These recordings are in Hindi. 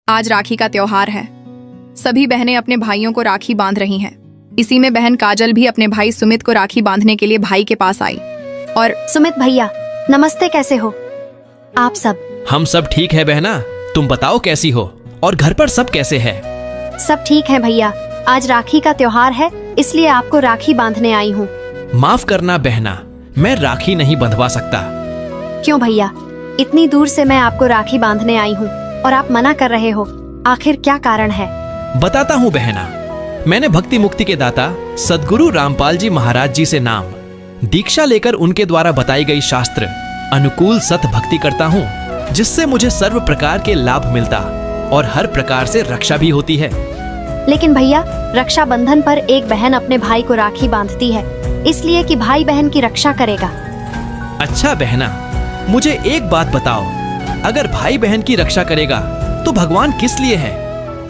आज राखी का त्योहार है। सभी बहनें अपने भाइयों को राखी बांध रही हैं। इसी में बहन काजल भी अपने भाई सुमित को राखी बांधने के लिए भाई के पास आई। और सुमित भैया नमस्ते, कैसे हो आप सब? हम सब ठीक है बहना, तुम बताओ कैसी हो और घर पर सब कैसे है? सब ठीक है भैया, आज राखी का त्योहार है इसलिए आपको राखी बांधने आई हूँ। माफ करना बहना, मैं राखी नहीं बंधवा सकता। क्यों भैया, इतनी दूर से मैं आपको राखी बांधने आई हूँ और आप मना कर रहे हो, आखिर क्या कारण है? बताता हूँ बहना, मैंने भक्ति मुक्ति के दाता सद्गुरु रामपाल जी महाराज जी से नाम दीक्षा लेकर उनके द्वारा बताई गई शास्त्र अनुकूल सत भक्ति करता हूँ, जिससे मुझे सर्व प्रकार के लाभ मिलता और हर प्रकार से रक्षा भी होती है। लेकिन भैया, रक्षाबंधन पर एक बहन अपने भाई को राखी बांधती है इसलिए कि भाई बहन की रक्षा करेगा। अच्छा बहना, मुझे एक बात बताओ, अगर भाई बहन की रक्षा करेगा तो भगवान किस लिए है?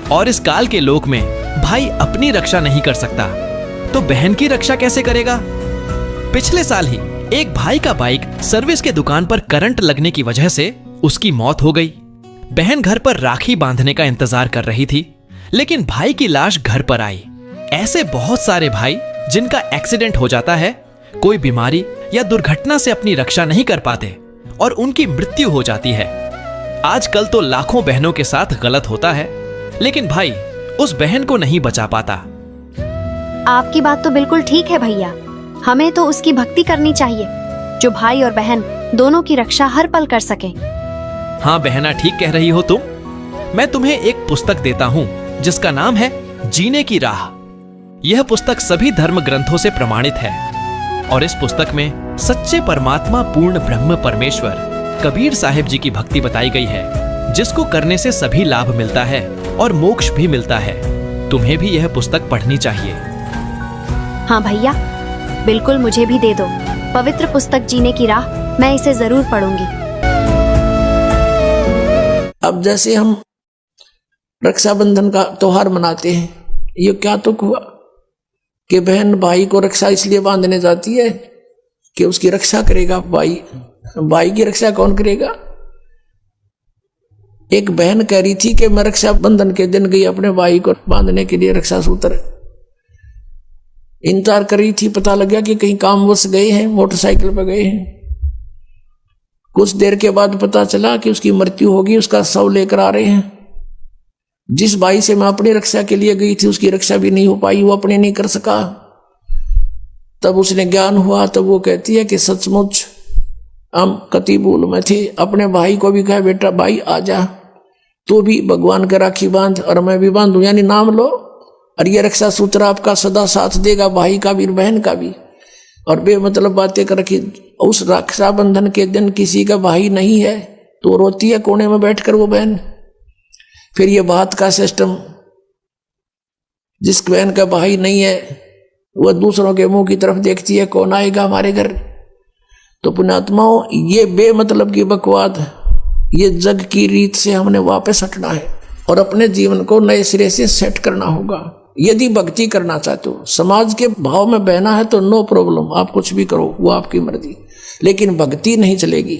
और इस काल के लोक में भाई अपनी रक्षा नहीं कर सकता तो बहन की रक्षा कैसे करेगा? पिछले साल ही एक भाई का बाइक सर्विस के दुकान पर करंट लगने की वजह से उसकी मौत हो गई। बहन घर पर राखी बांधने का इंतजार कर रही थी, लेकिन भाई की लाश घर पर आई। ऐसे बहुत सारे भाई जिनका एक्सीडेंट हो जाता है, कोई बीमारी या दुर्घटना से अपनी रक्षा नहीं कर पाते और उनकी मृत्यु हो जाती है। आजकल तो लाखों बहनों के साथ गलत होता है, लेकिन भाई उस बहन को नहीं बचा पाता। आपकी बात तो बिल्कुल ठीक है भैया, हमें तो उसकी भक्ति करनी चाहिए जो भाई और बहन दोनों की रक्षा हर पल कर सके। हाँ बहना, ठीक कह रही हो तुम। मैं तुम्हें एक पुस्तक देता हूँ जिसका नाम है जीने की राह। यह पुस्तक सभी धर्म ग्रंथों से प्रमाणित है और इस पुस्तक में सच्चे परमात्मा पूर्ण ब्रह्म परमेश्वर कबीर साहिब जी की भक्ति बताई गई है, जिसको करने से सभी लाभ मिलता है और मोक्ष भी मिलता है। तुम्हें भी यह पुस्तक पढ़नी चाहिए। हाँ भैया, बिल्कुल मुझे भी दे दो पवित्र पुस्तक जीने की राह, मैं इसे जरूर पढ़ूंगी। अब जैसे हम रक्षाबंधन का त्योहार मनाते हैं, ये क्या तुक हुआ कि बहन भाई को रक्षा इसलिए बांधने जाती है कि उसकी रक्षा करेगा भाई। भाई की रक्षा कौन करेगा? एक बहन कह रही थी कि मैं रक्षाबंधन के दिन गई अपने भाई को बांधने के लिए रक्षा सूत्र, इंतजार कर रही थी। पता लग गया कि कहीं कामवश गए हैं, मोटरसाइकिल पर गए हैं। कुछ देर के बाद पता चला कि उसकी मृत्यु होगी, उसका शव लेकर आ रहे हैं। जिस भाई से मैं अपनी रक्षा के लिए गई थी उसकी रक्षा भी नहीं हो पाई, वो अपने नहीं कर सका। तब उसने ज्ञान हुआ, तब वो कहती है कि सचमुच हम कति भूल में थे। अपने भाई को भी कहा, बेटा भाई आजा, तू भी भगवान का राखी बांध और मैं भी बांधू, यानी नाम लो और ये रक्षा सूत्र आपका सदा साथ देगा, भाई का भी बहन का भी। और बेमतलब बातें कर रखी। उस रक्षाबंधन के दिन किसी का भाई नहीं है तो रोती है कोने में बैठकर वो बहन। फिर ये बात का सिस्टम, जिस बहन का भाई नहीं है वह दूसरों के मुंह की तरफ देखती है, कौन आएगा हमारे घर। तो पुण्यात्माओं, ये बेमतलब की बकवाद, ये जग की रीत से हमने वापस हटना है और अपने जीवन को नए सिरे से सेट करना होगा। यदि भक्ति करना चाहते हो, समाज के भाव में बहना है तो नो प्रॉब्लम, आप कुछ भी करो, वो आपकी मर्जी, लेकिन भक्ति नहीं चलेगी।